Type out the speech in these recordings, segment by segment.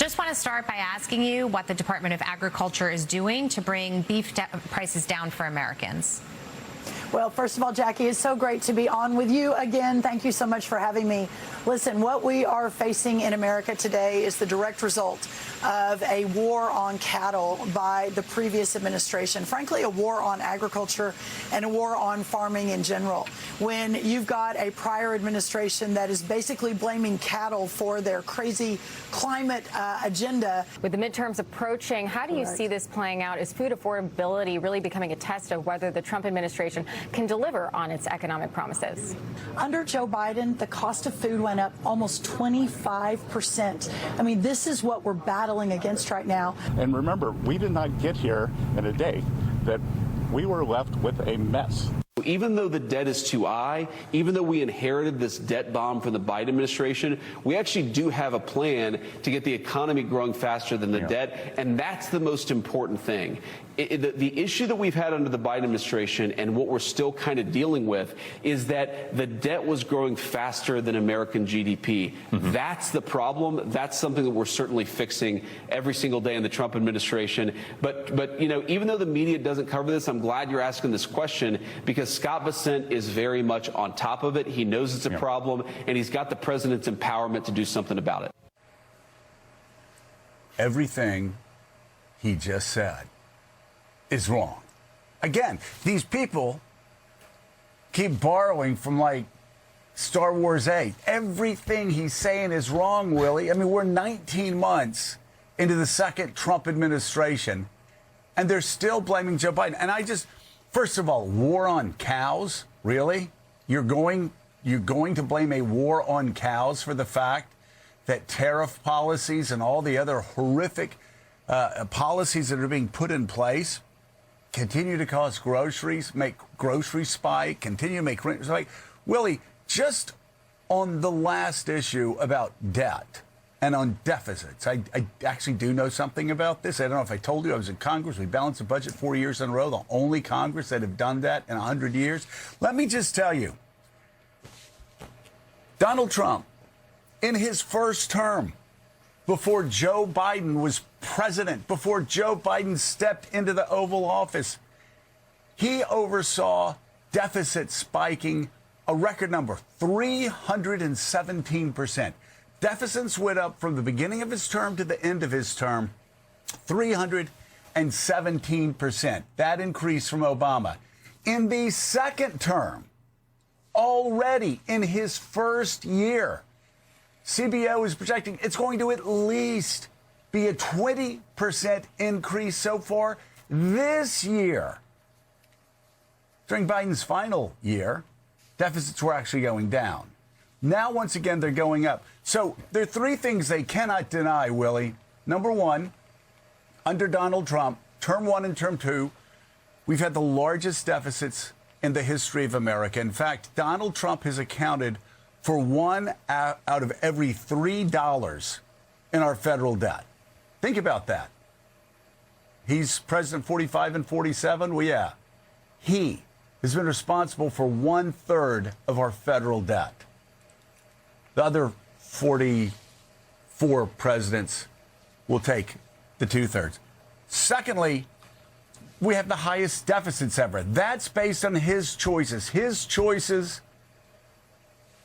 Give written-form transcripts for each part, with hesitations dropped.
Just want to start by asking you what the Department of Agriculture is doing to bring beef prices down for Americans. Well, first of all, Jackie, it's so great to be on with you again. Thank you so much for having me. Listen, what we are facing in America today is the direct result of a war on cattle by the previous administration. Frankly, a war on agriculture and a war on farming in general. When you've got a prior administration that is basically blaming cattle for their crazy climate agenda. With the midterms approaching, how do you see this playing out? Is food affordability really becoming a test of whether the Trump administration can deliver on its economic promises? Under Joe Biden, the cost of food went up almost 25%. I mean, this is what we're battling against right now. And remember, we did not get here in a day, that we were left with a mess. Even though the debt is too high, even though we inherited this debt bomb from the Biden administration, we actually do have a plan to get the economy growing faster than the debt, and that's the most important thing. The issue that we've had under the Biden administration and what we're still kind of dealing with is that the debt was growing faster than American GDP. That's the problem. That's something that we're certainly fixing every single day in the Trump administration. But you know, even though the media doesn't cover this, I'm glad you're asking this question, because Scott Bessent is very much on top of it. He knows it's a problem, and he's got the president's empowerment to do something about it. Everything he just said is wrong. Again, these people keep borrowing from like Star Wars 8. Everything he's saying is wrong, Willie. I mean, we're 19 months into the second Trump administration, and they're still blaming Joe Biden. And I just, first of all, war on cows? Really? You're going to blame a war on cows for the fact that tariff policies and all the other horrific policies that are being put in place continue to cost groceries, make groceries spike, continue to make rent spike. Willie, just on the last issue about debt and on deficits, I actually do know something about this. I don't know if I told you. I was in Congress. We balanced the budget 4 years in a row, the only Congress that have done that in 100 years. Let me just tell you, Donald Trump, in his first term, before Joe Biden was president, before Joe Biden stepped into the Oval Office, he oversaw deficit spiking a record number, 317%. Deficits went up from the beginning of his term to the end of his term, 317%. That increase from Obama. In the second term, already in his first year, CBO is projecting it's going to at least be a 20% increase so far this year. During Biden's final year, deficits were actually going down. Now, once again, they're going up. So there are three things they cannot deny, Willie. Number one, under Donald Trump, term one and term two, we've had the largest deficits in the history of America. In fact, Donald Trump has accounted for one out of every $3 in our federal debt. Think about that. He's president 45 and 47. Well, yeah, he has been responsible for 1/3 of our federal debt. The other 44 presidents will take the 2/3. Secondly, we have the highest deficits ever. That's based on his choices. His choices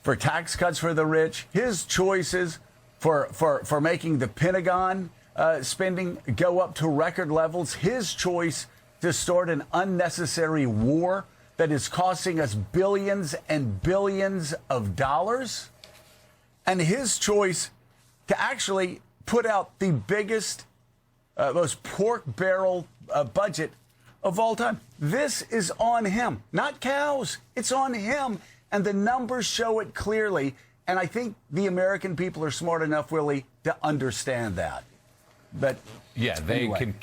for tax cuts for the rich, his choices for making the Pentagon spending go up to record levels, his choice to start an unnecessary war that is costing us billions and billions of dollars, and his choice to actually put out the biggest, most pork barrel budget of all time. This is on him, not cows. It's on him. And the numbers show it clearly. And I think the American people are smart enough, Willie, to understand that. But yeah, they can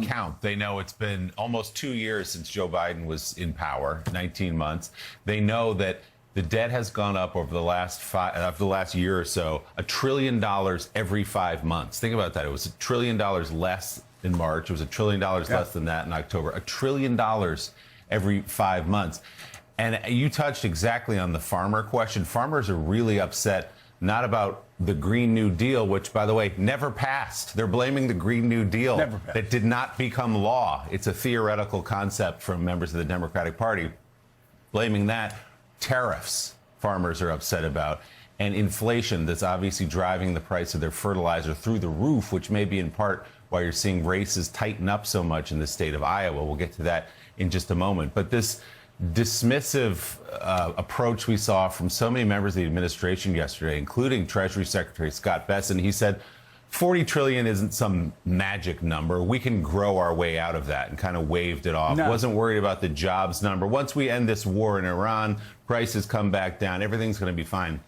count. They know it's been almost 2 years since Joe Biden was in power, 19 months. They know that the debt has gone up over the last year or so, $1 trillion every 5 months. Think about that. It was $1 trillion less in March. It was $1 trillion less than that in October. $1 trillion every 5 months. And you touched exactly on the farmer question. Farmers are really upset, not about the Green New Deal, which, by the way, never passed. They're blaming the Green New Deal that did not become law. It's a theoretical concept from members of the Democratic Party. Blaming that. Tariffs, farmers are upset about. And inflation that's obviously driving the price of their fertilizer through the roof, which may be in part why you're seeing races tighten up so much in the state of Iowa. We'll get to that in just a moment. But this dismissive approach we saw from so many members of the administration yesterday, including Treasury Secretary Scott Bessent, he said 40 trillion isn't some magic number. We can grow our way out of that, and kind of waved it off. No. Wasn't worried about the jobs number. Once we end this war in Iran, prices come back down. Everything's going to be fine.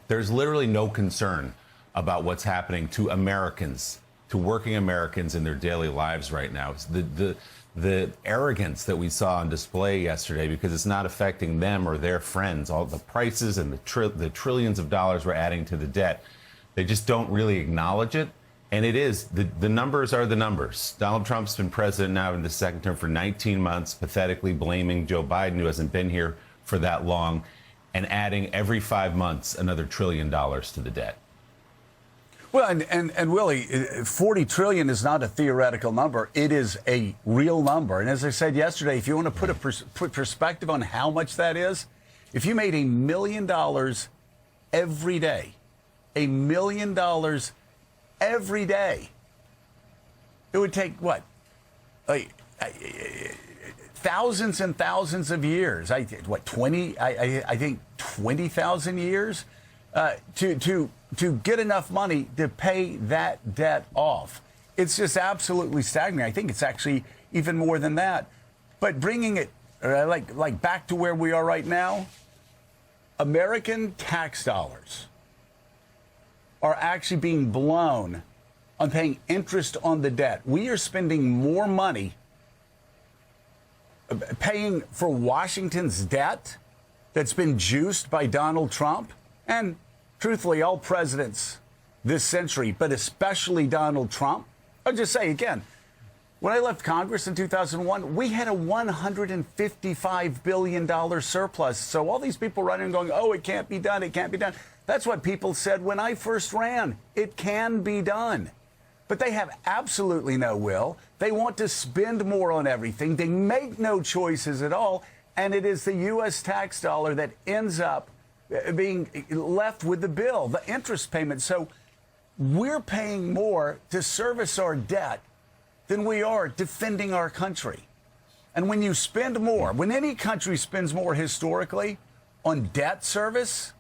There's literally no concern about what's happening to Americans, to working Americans in their daily lives right now. It's the arrogance that we saw on display yesterday, because it's not affecting them or their friends. All the prices and the trillions of dollars we're adding to the debt, they just don't really acknowledge it. And it is, the numbers are the numbers. Donald Trump's been president now in the second term for 19 months, pathetically blaming Joe Biden, who hasn't been here for that long, and adding every 5 months another $1 trillion to the debt. Well, and Willie, 40 trillion is not a theoretical number. It is a real number. And as I said yesterday, if you want to put perspective on how much that is, if you made $1 million every day, $1 million every day, it would take what? Thousands and thousands of years. I think 20,000 years to get enough money to pay that debt off. It's just absolutely staggering. I think it's actually even more than that. But bringing it like back to where we are right now, American tax dollars are actually being blown on paying interest on the debt. We are spending more money paying for Washington's debt that's been juiced by Donald Trump and, truthfully, all presidents this century, but especially Donald Trump. I'll just say again, when I left Congress in 2001, we had a $155 billion surplus. So all these people running and going, oh, it can't be done, it can't be done. That's what people said when I first ran. It can be done. But they have absolutely no will. They want to spend more on everything. They make no choices at all. And it is the U.S. tax dollar that ends up being left with the bill, the interest payment. So we're paying more to service our debt than we are defending our country. And when you spend more, when any country spends more historically on debt service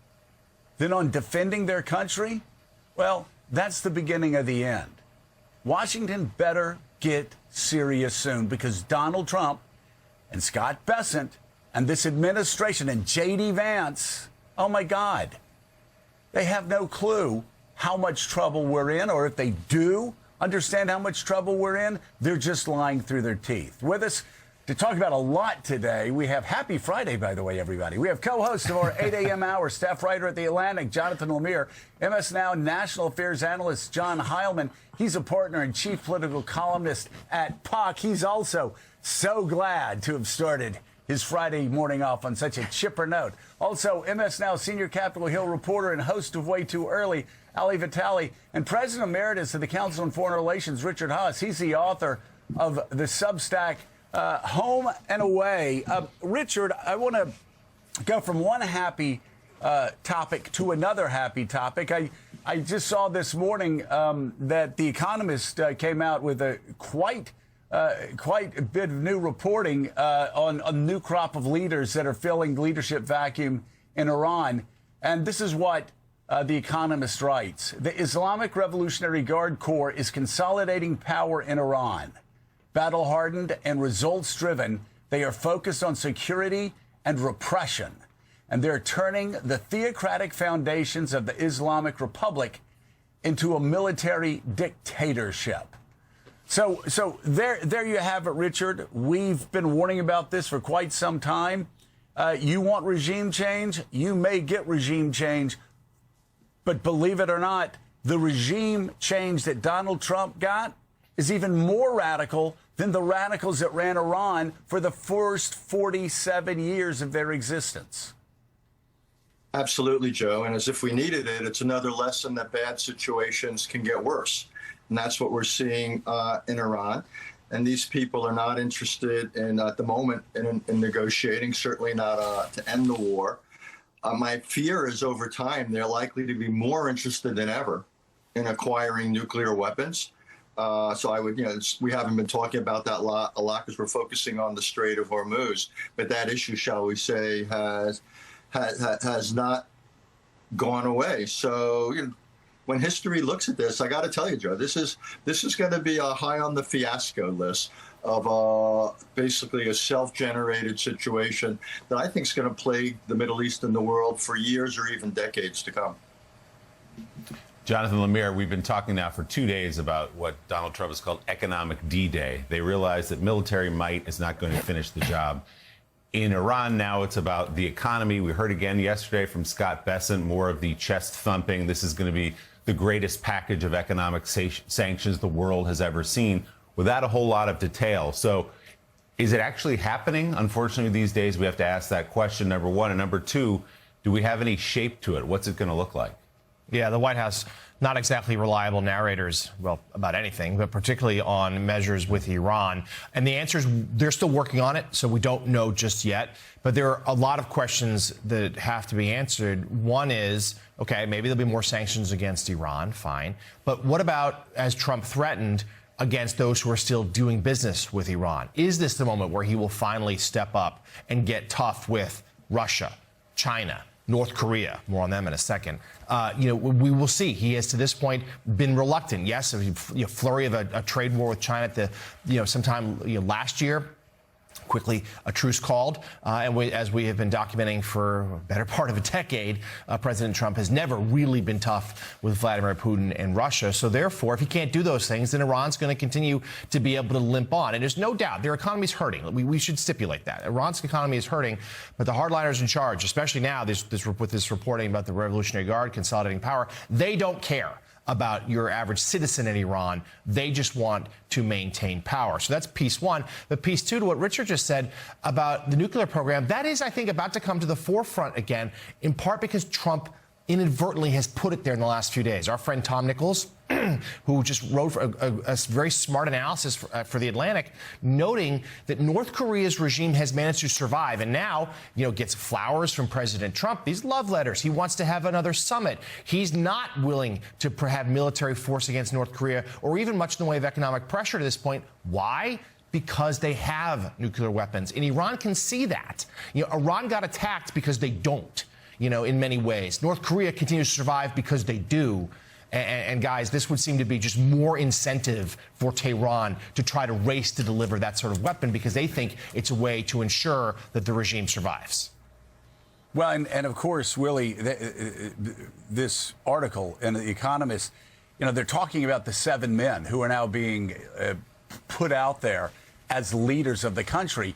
than on defending their country, well, that's the beginning of the end. Washington better get serious soon, because Donald Trump and Scott Bessent and this administration and J.D. Vance, oh, my God, they have no clue how much trouble we're in, or if they do understand how much trouble we're in, they're just lying through their teeth. With us to talk about a lot today, we have Happy Friday, by the way, everybody. We have co-host of our 8 a.m. hour, staff writer at The Atlantic, Jonathan Lemire, MS Now national affairs analyst John Heilman. He's a partner and chief political columnist at POC. He's also so glad to have started his Friday morning off on such a chipper note. Also, MS Now senior Capitol Hill reporter and host of Way Too Early, Ali Vitale, and President Emeritus of the Council on Foreign Relations, Richard Haass. He's the author of the Substack Home and Away. Richard, I want to go from one happy topic to another happy topic. I just saw this morning that The Economist came out with a quite a bit of new reporting on a new crop of leaders that are filling the leadership vacuum in Iran. And this is what The Economist writes. The Islamic Revolutionary Guard Corps is consolidating power in Iran. Battle-hardened and results-driven, they are focused on security and repression. And they're turning the theocratic foundations of the Islamic Republic into a military dictatorship. So there you have it, Richard. We've been warning about this for quite some time. You want regime change? You may get regime change. But believe it or not, the regime change that Donald Trump got is even more radical than the radicals that ran Iran for the first 47 years of their existence. Absolutely, Joe. And as if we needed it, it's another lesson that bad situations can get worse. And that's what we're seeing in Iran. And these people are not interested in, at the moment, in negotiating, certainly not to end the war. My fear is over time, they're likely to be more interested than ever in acquiring nuclear weapons. So I would, we haven't been talking about that a lot because we're focusing on the Strait of Hormuz. But that issue, shall we say, has not gone away. So when history looks at this, I got to tell you, Joe, this is going to be high on the fiasco list of basically a self-generated situation that I think is going to plague the Middle East and the world for years or even decades to come. Jonathan Lemire, we've been talking now for 2 days about what Donald Trump has called economic D-Day. They realize that military might is not going to finish the job. In Iran now, it's about the economy. We heard again yesterday from Scott Bessent, more of the chest thumping. This is going to be the greatest package of economic sanctions the world has ever seen, without a whole lot of detail. So is it actually happening? Unfortunately, these days, we have to ask that question, number one. And number two, do we have any shape to it? What's it going to look like? Yeah, the White House, not exactly reliable narrators, well, about anything, but particularly on measures with Iran. And the answer is they're still working on it, so we don't know just yet. But there are a lot of questions that have to be answered. One is, okay, maybe there'll be more sanctions against Iran, fine. But what about, as Trump threatened, against those who are still doing business with Iran? Is this the moment where he will finally step up and get tough with Russia, China, North Korea? More on them in a second. We will see. He has to this point been reluctant. Yes, a flurry of a trade war with China at the sometime last year. Quickly, a truce called, and as we have been documenting for a better part of a decade, President Trump has never really been tough with Vladimir Putin and Russia. So therefore, if he can't do those things, then Iran's going to continue to be able to limp on. And there's no doubt their economy is hurting. We should stipulate that. Iran's economy is hurting, but the hardliners in charge, especially now with this reporting about the Revolutionary Guard consolidating power, they don't care about your average citizen in Iran. They just want to maintain power. So that's piece one. But piece two, to what Richard just said about the nuclear program, that is, I think, about to come to the forefront again, in part because Trump inadvertently has put it there in the last few days. Our friend Tom Nichols, who just wrote a very smart analysis for The Atlantic, noting that North Korea's regime has managed to survive and now, gets flowers from President Trump, these love letters. He wants to have another summit. He's not willing to have military force against North Korea or even much in the way of economic pressure to this point. Why? Because they have nuclear weapons. And Iran can see that. Iran got attacked because they don't, in many ways. North Korea continues to survive because they do. And guys, this would seem to be just more incentive for Tehran to try to race to deliver that sort of weapon because they think it's a way to ensure that the regime survives. Well, and of course, Willie, this article in The Economist, they're talking about the 7 men who are now being put out there as leaders of the country.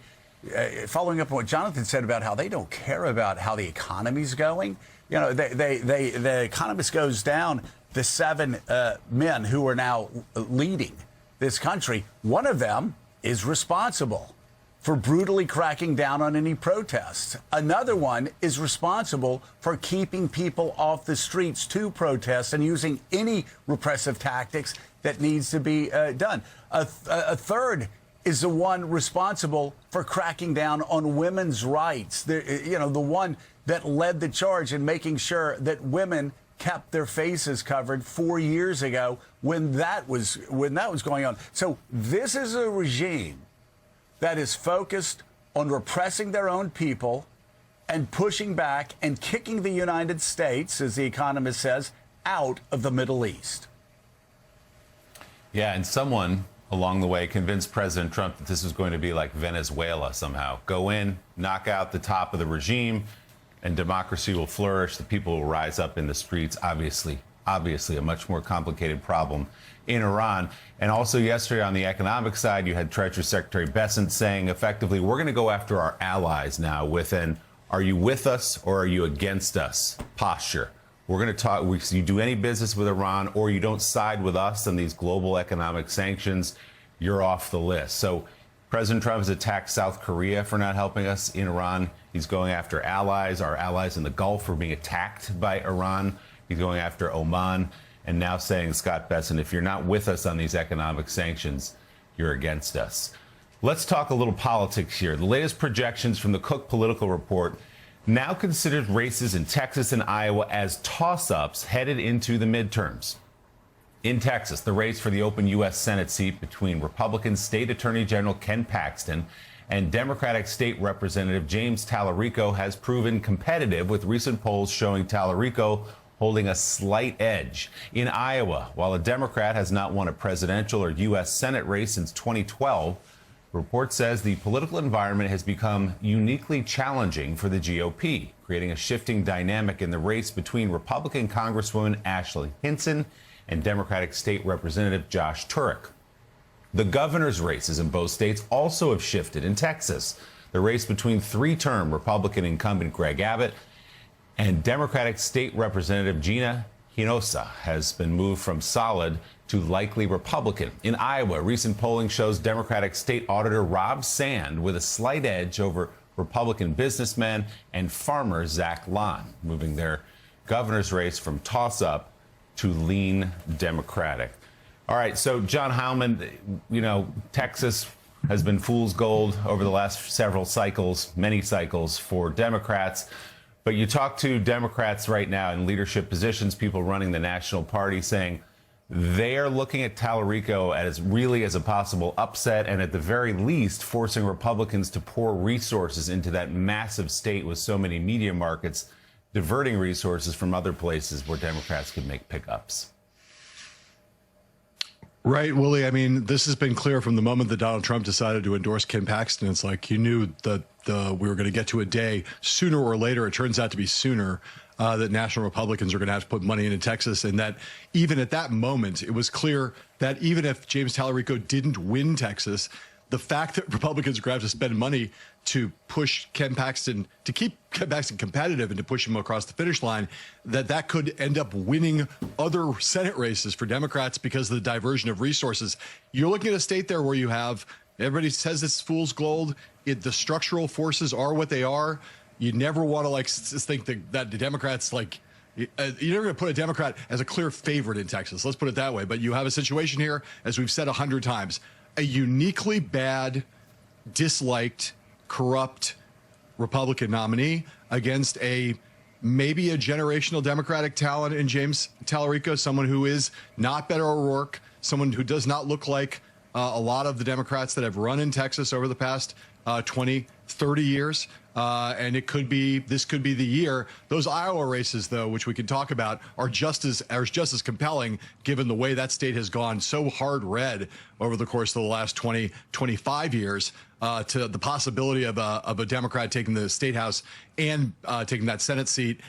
Following up on what Jonathan said about how they don't care about how the economy's going, the Economist goes down the 7 men who are now leading this country. One of them is responsible for brutally cracking down on any protests. Another one is responsible for keeping people off the streets to protest and using any repressive tactics that needs to be done. A third is the one responsible for cracking down on women's rights. The one that led the charge in making sure that women kept their faces covered 4 years ago when that was going on. So this is a regime that is focused on repressing their own people and pushing back and kicking the United States, as The Economist says, out of the Middle East. Yeah, and someone along the way convinced President Trump that this was going to be like Venezuela somehow. Go in, knock out the top of the regime, and democracy will flourish. The people will rise up in the streets. Obviously a much more complicated problem in Iran. And also yesterday on the economic side, you had Treasury Secretary Bessent saying effectively, we're going to go after our allies now with an are you with us or are you against us posture. We're going to talk, you do any business with Iran or you don't side with us on these global economic sanctions, you're off the list. So President Trump has attacked South Korea for not helping us in Iran. He's going after allies. Our allies in the Gulf are being attacked by Iran. He's going after Oman. And now saying, Scott Bessent, if you're not with us on these economic sanctions, you're against us. Let's talk a little politics here. The latest projections from the Cook Political Report now considers races in Texas and Iowa as toss-ups headed into the midterms. In Texas, the race for the open U.S. Senate seat between Republican State Attorney General Ken Paxton and Democratic State Representative James Talarico has proven competitive, with recent polls showing Talarico holding a slight edge. In Iowa, while a Democrat has not won a presidential or U.S. Senate race since 2012, the report says the political environment has become uniquely challenging for the GOP, creating a shifting dynamic in the race between Republican Congresswoman Ashley Hinson and Democratic State Representative Josh Turek. The governor's races in both states also have shifted. In Texas, the race between three-term Republican incumbent Greg Abbott and Democratic State Representative Gina Hinojosa has been moved from solid to likely Republican. In Iowa, recent polling shows Democratic State Auditor Rob Sand with a slight edge over Republican businessman and farmer Zach Lahn, moving their governor's race from toss-up to lean Democratic. All right, so John Heilemann, you know, Texas has been fool's gold over the last several cycles, many cycles for Democrats. But you talk to Democrats right now in leadership positions, people running the national party, saying they are looking at Talarico as really as a possible upset, and at the very least forcing Republicans to pour resources into that massive state with so many media markets, diverting resources from other places where Democrats could make pickups. Right, Willie. I mean, this has been clear from the moment that Donald Trump decided to endorse Ken Paxton. It's like you knew that we were going to get to a day sooner or later. It turns out to be sooner that national Republicans are going to have to put money into Texas, and that even at that moment, it was clear that even if James Talarico didn't win Texas, the fact that Republicans are going to have to spend money to push Ken Paxton, to keep Ken Paxton competitive and to push him across the finish line, that could end up winning other Senate races for Democrats because of the diversion of resources. You're looking at a state there where you have, everybody says it's fool's gold. The structural forces are what they are. You never want to think that the Democrats you're never going to put a Democrat as a clear favorite in Texas. Let's put it that way. But you have a situation here, as we've said 100 times, a uniquely bad, disliked, corrupt Republican nominee against maybe a generational Democratic talent in James Talarico, someone who is not Beto O'Rourke, someone who does not look like a lot of the Democrats that have run in Texas over the past 20, 30 years. And this could be the year. Those Iowa races, though, which we can talk about, are just as compelling, given the way that state has gone so hard red over the course of the last 20, 25 years, to the possibility of a Democrat taking the state house and taking that Senate seat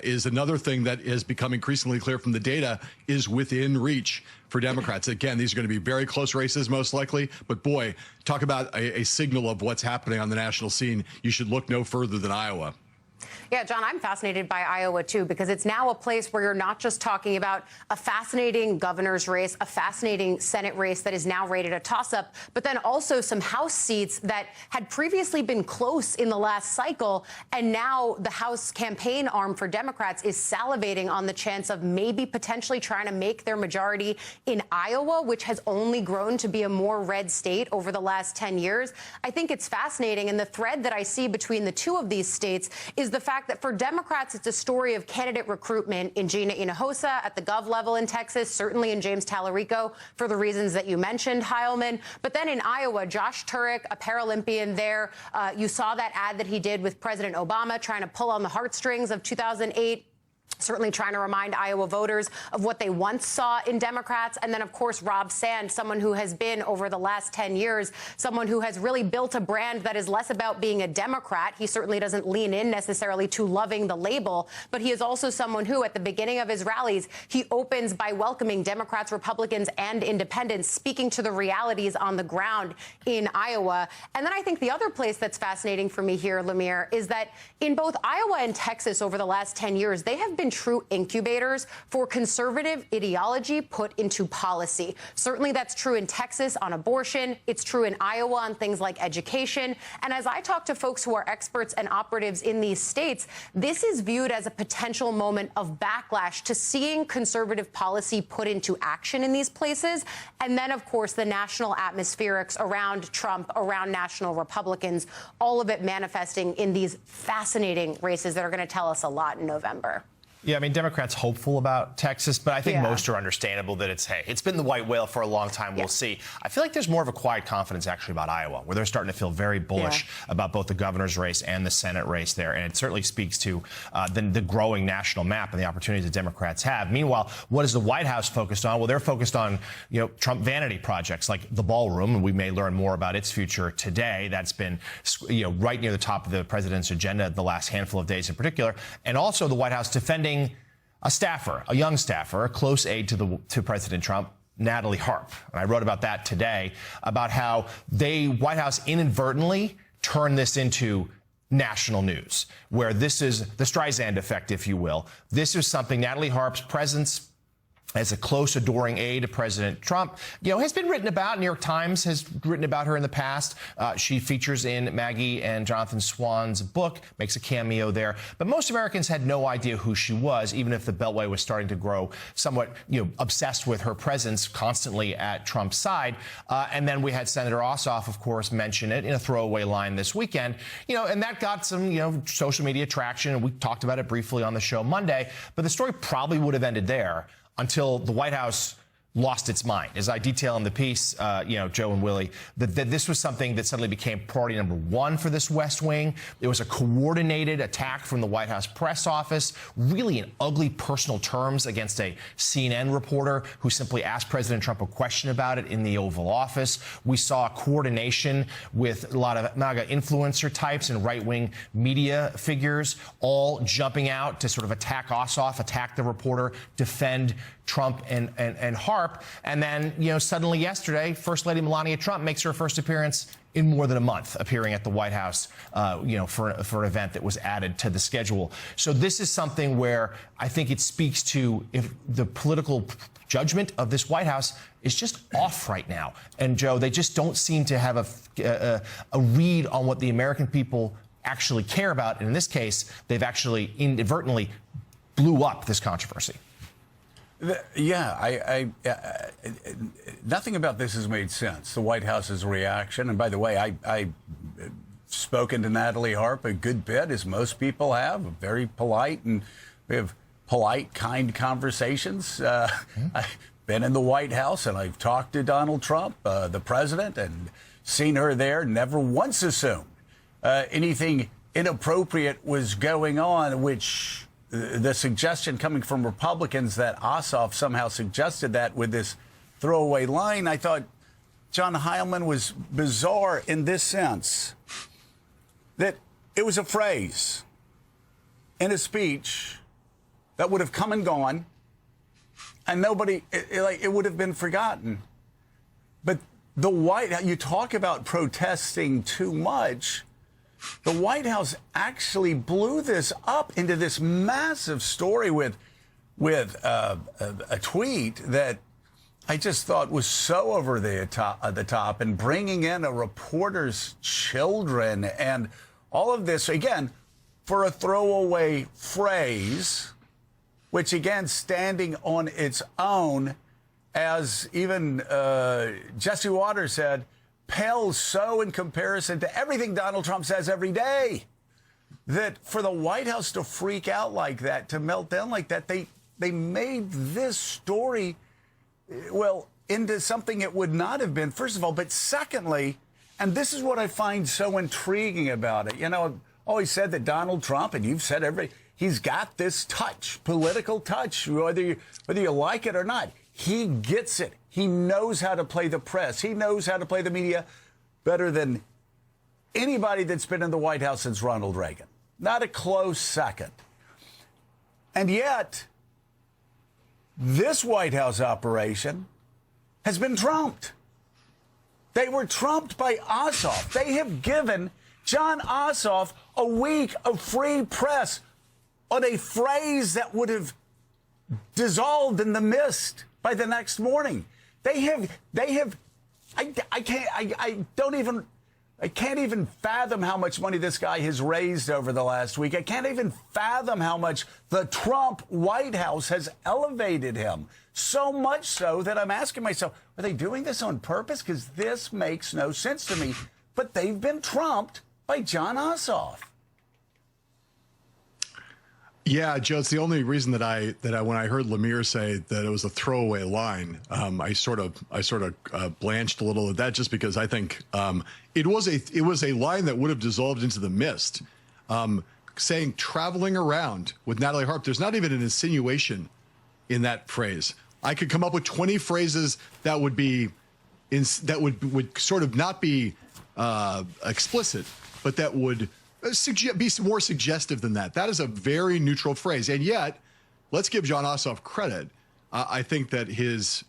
is another thing that is becoming increasingly clear from the data is within reach for Democrats. Again, these are going to be very close races, most likely. But boy, talk about a signal of what's happening on the national scene. You should look no further than Iowa. Yeah, John, I'm fascinated by Iowa, too, because it's now a place where you're not just talking about a fascinating governor's race, a fascinating Senate race that is now rated a toss-up, but then also some House seats that had previously been close in the last cycle. And now the House campaign arm for Democrats is salivating on the chance of maybe potentially trying to make their majority in Iowa, which has only grown to be a more red state over the last 10 years. I think it's fascinating. And the thread that I see between the two of these states is the fact that for Democrats, it's a story of candidate recruitment in Gina Hinojosa at the gov level in Texas, certainly in James Talarico for the reasons that you mentioned, Heilemann. But then in Iowa, Josh Turek, a Paralympian there, you saw that ad that he did with President Obama trying to pull on the heartstrings of 2008. Certainly trying to remind Iowa voters of what they once saw in Democrats. And then, of course, Rob Sand, someone who has been over the last 10 years, someone who has really built a brand that is less about being a Democrat. He certainly doesn't lean in necessarily to loving the label, but he is also someone who, at the beginning of his rallies, he opens by welcoming Democrats, Republicans, and independents, speaking to the realities on the ground in Iowa. And then I think the other place that's fascinating for me here, Lemire, is that in both Iowa and Texas over the last 10 years, they have been been true incubators for conservative ideology put into policy. Certainly that's true in Texas on abortion. It's true in Iowa on things like education. And as I talk to folks who are experts and operatives in these states, this is viewed as a potential moment of backlash to seeing conservative policy put into action in these places. And then, of course, the national atmospherics around Trump, around national Republicans, all of it manifesting in these fascinating races that are going to tell us a lot in November. Yeah, I mean, Democrats hopeful about Texas, but I think Yeah. most are understandable that it's been the white whale for a long time. We'll see. I feel like there's more of a quiet confidence actually about Iowa, where they're starting to feel very bullish about both the governor's race and the Senate race there. And it certainly speaks to the growing national map and the opportunities that Democrats have. Meanwhile, what is the White House focused on? Well, they're focused on, Trump vanity projects like the ballroom, and we may learn more about its future today. That's been, right near the top of the president's agenda the last handful of days in particular. And also the White House defending a staffer, a young staffer, a close aide to President Trump, Natalie Harp. And I wrote about that today, about how White House inadvertently turned this into national news, where this is the Streisand effect, if you will. This is something Natalie Harp's presence as a close, adoring aide to President Trump, has been written about. New York Times has written about her in the past. She features in Maggie and Jonathan Swan's book, makes a cameo there. But most Americans had no idea who she was, even if the Beltway was starting to grow somewhat, obsessed with her presence constantly at Trump's side. And then we had Senator Ossoff, of course, mention it in a throwaway line this weekend, and that got some, social media traction. And we talked about it briefly on the show Monday. But the story probably would have ended there until the White House lost its mind. As I detail in the piece, Joe and Willie, that this was something that suddenly became priority number one for this West Wing. It was a coordinated attack from the White House press office, really in ugly personal terms against a CNN reporter who simply asked President Trump a question about it in the Oval Office. We saw coordination with a lot of MAGA influencer types and right-wing media figures all jumping out to sort of attack Ossoff, attack the reporter, defend Trump and Harp. And then, suddenly yesterday, First Lady Melania Trump makes her first appearance in more than a month, appearing at the White House, for an event that was added to the schedule. So this is something where I think it speaks to if the political judgment of this White House is just off right now. And, Joe, they just don't seem to have a read on what the American people actually care about. And in this case, they've actually inadvertently blew up this controversy. Yeah, nothing about this has made sense. The White House's reaction, and by the way, I've spoken to Natalie Harp a good bit, as most people have, very polite, and we have polite, kind conversations. I've been in the White House, and I've talked to Donald Trump, the president, and seen her there, never once assumed anything inappropriate was going on, which the suggestion coming from Republicans that Ossoff somehow suggested that with this throwaway line, I thought John Heilemann was bizarre in this sense, that it was a phrase in a speech that would have come and gone, and nobody, it would have been forgotten. But the White House, you talk about protesting too much. The White House actually blew this up into this massive story with a tweet that I just thought was so over the top, and bringing in a reporter's children and all of this, again, for a throwaway phrase, which, again, standing on its own, as even Jesse Waters said, pales so in comparison to everything Donald Trump says every day, that for the White House to freak out like that, to melt down like that, they made this story, well, into something it would not have been, first of all. But secondly, and this is what I find so intriguing about it, I've always said that Donald Trump, and you've said he's got this touch, political touch, whether you like it or not. He gets it. He knows how to play the press. He knows how to play the media better than anybody that's been in the White House since Ronald Reagan. Not a close second. And yet, this White House operation has been trumped. They were trumped by Ossoff. They have given John Ossoff a week of free press on a phrase that would have dissolved in the mist by the next morning. I can't even fathom how much money this guy has raised over the last week. I can't even fathom how much the Trump White House has elevated him. So much so that I'm asking myself, are they doing this on purpose? Because this makes no sense to me. But they've been trumped by Jon Ossoff. Yeah, Joe, it's the only reason that I when I heard Lemire say that it was a throwaway line, I sort of blanched a little at that, just because I think it was a line that would have dissolved into the mist. Saying traveling around with Natalie Harp, there's not even an insinuation in that phrase. I could come up with 20 phrases that would be would sort of not be explicit, but that would be more suggestive than that. That is a very neutral phrase. And yet, let's give Jon Ossoff credit. I think that his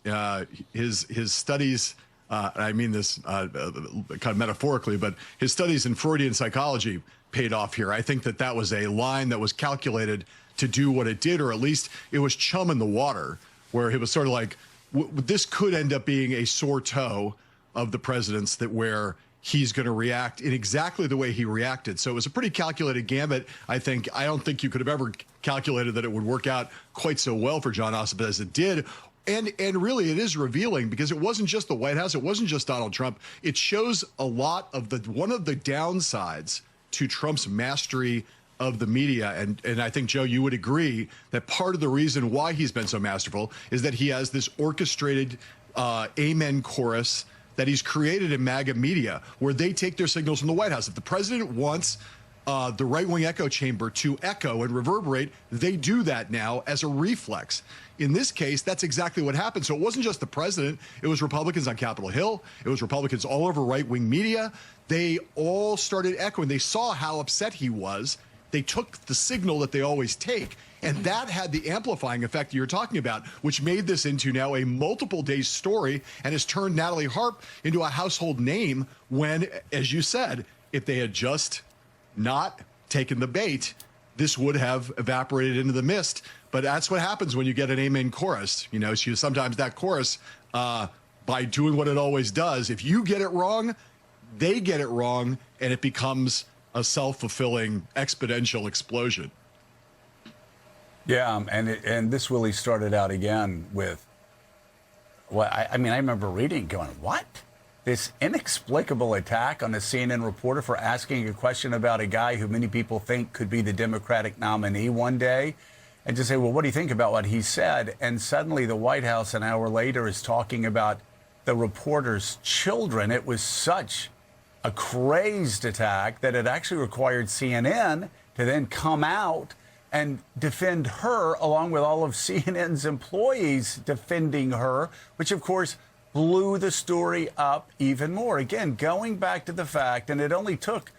studies, I mean this kind of metaphorically, but his studies in Freudian psychology paid off here. I think that was a line that was calculated to do what it did, or at least it was chum in the water, where it was sort of like, this could end up being a sore toe of the president's, that where he's going to react in exactly the way he reacted. So it was a pretty calculated gambit. I don't think you could have ever calculated that it would work out quite so well for Jon Ossoff as it did. And really, it is revealing, because it wasn't just the White House. It wasn't just Donald Trump. It shows a lot of one of the downsides to Trump's mastery of the media. And I think, Joe, you would agree that part of the reason why he's been so masterful is that he has this orchestrated amen chorus that he's created in MAGA media, where they take their signals from the White House. If the president wants the right-wing echo chamber to echo and reverberate, they do that now as a reflex. In this case, that's exactly what happened. So it wasn't just the president. It was Republicans on Capitol Hill. It was Republicans all over right-wing media. They all started echoing. They saw how upset he was. They took the signal that they always take, and that had the amplifying effect you're talking about, which made this into now a multiple day story and has turned Natalie Harp into a household name, when, as you said, if they had just not taken the bait, this would have evaporated into the mist. But that's what happens when you get an amen chorus. You know, sometimes that chorus, by doing what it always does, if you get it wrong, they get it wrong, and it becomes a self-fulfilling exponential explosion. Yeah, and this really started out again with, well, I mean, I remember reading, going, what? This inexplicable attack on a CNN reporter for asking a question about a guy who many people think could be the Democratic nominee one day, and to say, well, what do you think about what he said? And suddenly the White House an hour later is talking about the reporter's children. It was such a crazed attack that it actually required CNN to then come out and defend her, along with all of CNN's employees defending her, which, of course, blew the story up even more. Again, going back to the fact, and it only took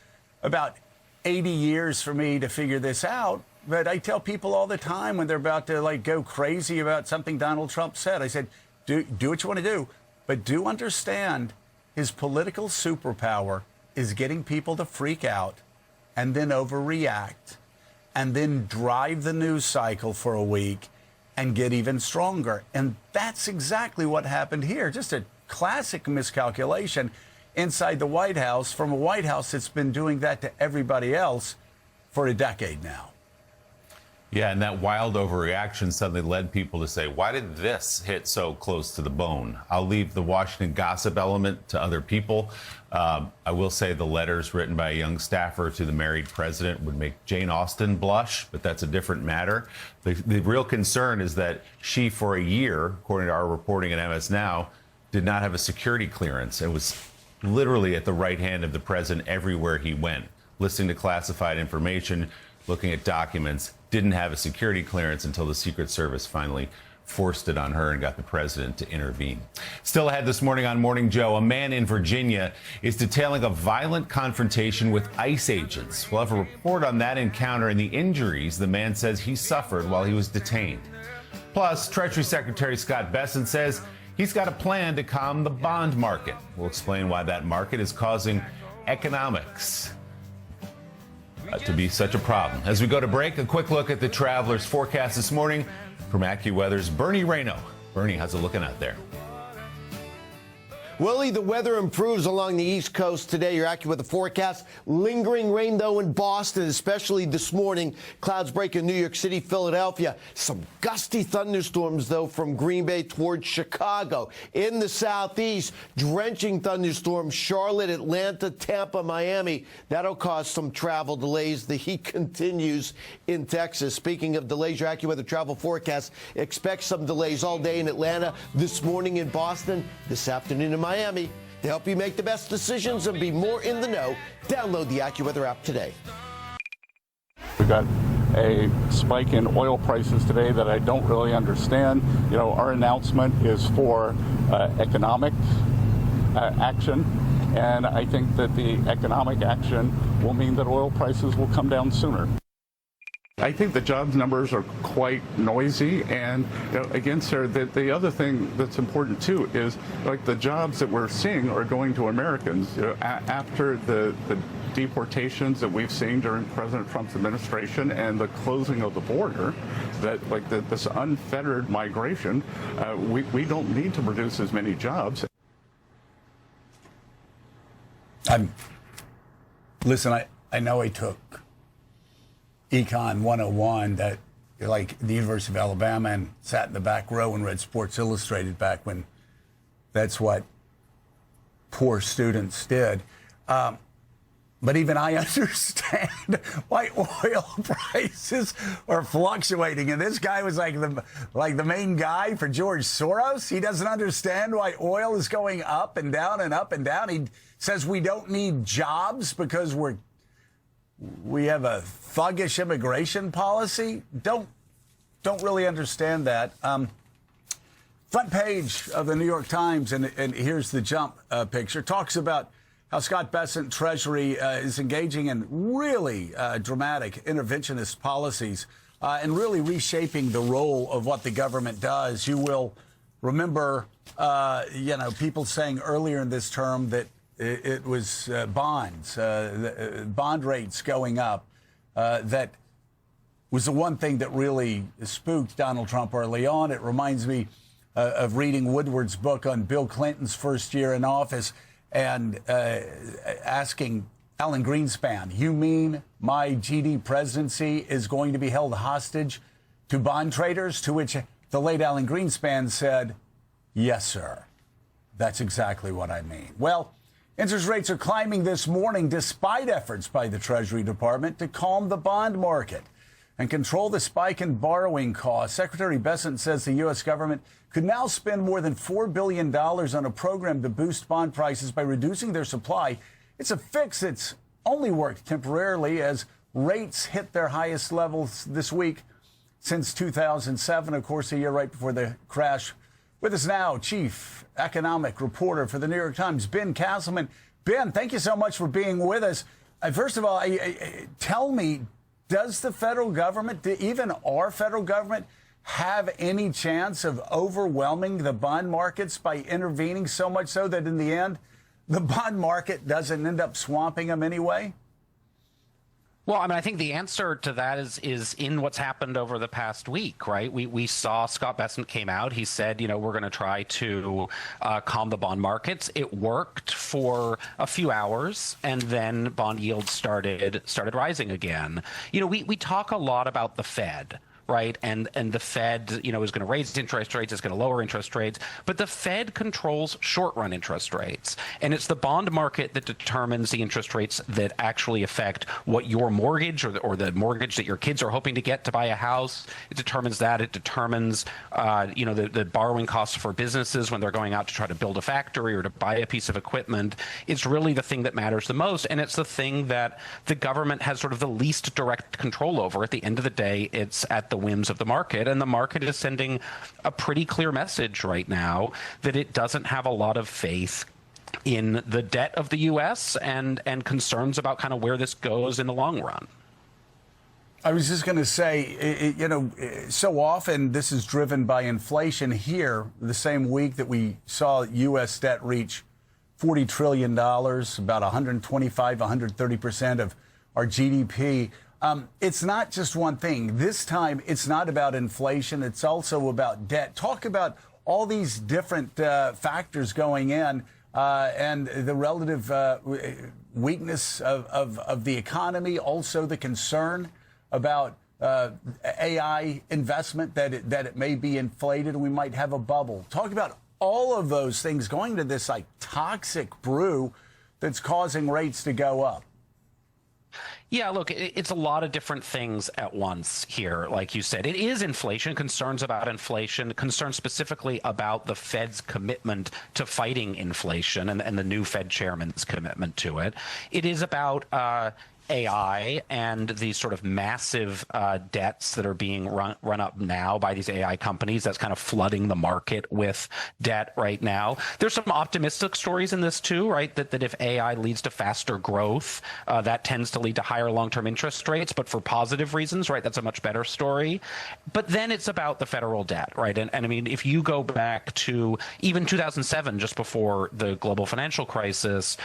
about 80 years for me to figure this out, but I tell people all the time when they're about to go crazy about something Donald Trump said, I said, do what you want to do, but do understand his political superpower is getting people to freak out and then overreact and then drive the news cycle for a week and get even stronger. And that's exactly what happened here. Just a classic miscalculation inside the White House, from a White House that's been doing that to everybody else for a decade now. Yeah, and that wild overreaction suddenly led people to say, why did this hit so close to the bone? I'll leave the Washington gossip element to other people. I will say the letters written by a young staffer to the married president would make Jane Austen blush, but that's a different matter. The real concern is that she, for a year, according to our reporting at MS Now, did not have a security clearance. It was literally at the right hand of the president everywhere he went, listening to classified information, looking at documents, didn't have a security clearance until the Secret Service finally forced it on her and got the president to intervene. Still ahead this morning on Morning Joe, a man in Virginia is detailing a violent confrontation with ICE agents. We'll have a report on that encounter and the injuries the man says he suffered while he was detained. Plus, Treasury Secretary Scott Bessent says he's got a plan to calm the bond market. We'll explain why that market is causing economics to be such a problem. As we go to break, a quick look at the travelers' forecast this morning from AccuWeather's Bernie Rayno. Bernie, how's it looking out there? Willie, the weather improves along the East Coast today. You're accurate with the forecast. Lingering rain, though, in Boston, especially this morning. Clouds break in New York City, Philadelphia. Some gusty thunderstorms, though, from Green Bay towards Chicago. In the southeast, drenching thunderstorms, Charlotte, Atlanta, Tampa, Miami. That'll cause some travel delays. The heat continues in Texas. Speaking of delays, your AccuWeather travel forecast expect some delays all day in Atlanta, this morning in Boston, this afternoon in Miami. To help you make the best decisions and be more in the know, download the AccuWeather app today. We got a spike in oil prices today that I don't really understand. You know, our announcement is for economic action, and I think that the economic action will mean that oil prices will come down sooner. I think the jobs numbers are quite noisy, and again, sir, the other thing that's important too is like the jobs that we're seeing are going to Americans. After the deportations that we've seen during President Trump's administration and the closing of the border, that like this unfettered migration, we don't need to produce as many jobs. Listen, I know I took Econ 101 that like the University of Alabama and sat in the back row and read Sports Illustrated back when that's what poor students did. But even I understand why oil prices are fluctuating. And this guy was like the main guy for George Soros. He doesn't understand why oil is going up and down and up and down. He says we don't need jobs because we have a thuggish immigration policy. Don't really understand that. Front page of the New York Times, and here's the jump picture, talks about how Scott Bessent, Treasury, is engaging in really dramatic interventionist policies and really reshaping the role of what the government does. You will remember, people saying earlier in this term that it was bonds, bond rates going up. That was the one thing that really spooked Donald Trump early on. It reminds me of reading Woodward's book on Bill Clinton's first year in office and asking Alan Greenspan, you mean my GD presidency is going to be held hostage to bond traders? To which the late Alan Greenspan said, yes, sir. That's exactly what I mean. Well, interest rates are climbing this morning despite efforts by the Treasury Department to calm the bond market and control the spike in borrowing costs. Secretary Bessent says the U.S. government could now spend more than $4 billion on a program to boost bond prices by reducing their supply. It's a fix that's only worked temporarily as rates hit their highest levels this week since 2007, of course, a year right before the crash. With us now, chief economic reporter for the New York Times, Ben Castleman. Ben, thank you so much for being with us. First of all, tell me, does the federal government, even our federal government, have any chance of overwhelming the bond markets by intervening so much so that in the end, the bond market doesn't end up swamping them anyway? Well, I mean, I think the answer to that is in what's happened over the past week, right? We saw Scott Bessent came out. He said, we're going to try to calm the bond markets. It worked for a few hours, and then bond yields started rising again. We talk a lot about the Fed. Right. And the Fed, is going to raise interest rates. It's going to lower interest rates. But the Fed controls short run interest rates. And it's the bond market that determines the interest rates that actually affect what your mortgage or the mortgage that your kids are hoping to get to buy a house. It determines that. It determines, the borrowing costs for businesses when they're going out to try to build a factory or to buy a piece of equipment. It's really the thing that matters the most. And it's the thing that the government has sort of the least direct control over. At the end of the day, it's at the whims of the market, and the market is sending a pretty clear message right now that it doesn't have a lot of faith in the debt of the U.S. and concerns about kind of where this goes in the long run. I was just going to say, so often this is driven by inflation. Here, the same week that we saw U.S. debt reach $40 trillion, about 125, 130% of our GDP. It's not just one thing. This time, it's not about inflation. It's also about debt. Talk about all these different factors going in and the relative weakness of the economy. Also, the concern about AI investment, that it may be inflated and we might have a bubble. Talk about all of those things going to this like toxic brew that's causing rates to go up. Yeah, look, it's a lot of different things at once here. Like you said, it is inflation, concerns about inflation, concerns specifically about the Fed's commitment to fighting inflation and the new Fed chairman's commitment to it. It is about AI and these sort of massive debts that are being run up now by these AI companies. That's kind of flooding the market with debt right now. There's some optimistic stories in this too, right? That if AI leads to faster growth, that tends to lead to higher long-term interest rates, but for positive reasons, right? That's a much better story. But then it's about the federal debt, right? And I mean, if you go back to even 2007, just before the global financial crisis,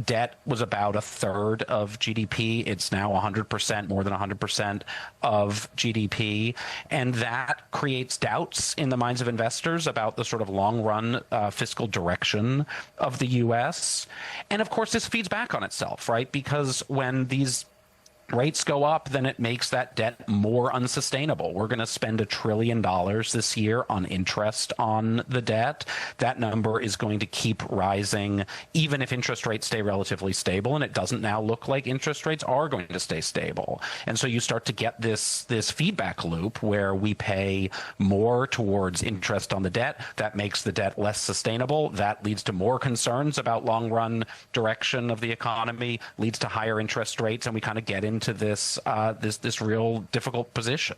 debt was about a third of GDP. It's now 100%, more than 100% of GDP. And that creates doubts in the minds of investors about the sort of long-run fiscal direction of the U.S. And of course, this feeds back on itself, right? Because when these rates go up, then it makes that debt more unsustainable. We're going to spend $1 trillion this year on interest on the debt. That number is going to keep rising, even if interest rates stay relatively stable. And it doesn't now look like interest rates are going to stay stable. And so you start to get this feedback loop where we pay more towards interest on the debt. That makes the debt less sustainable. That leads to more concerns about long-run direction of the economy, leads to higher interest rates, and we kind of get into this real difficult position.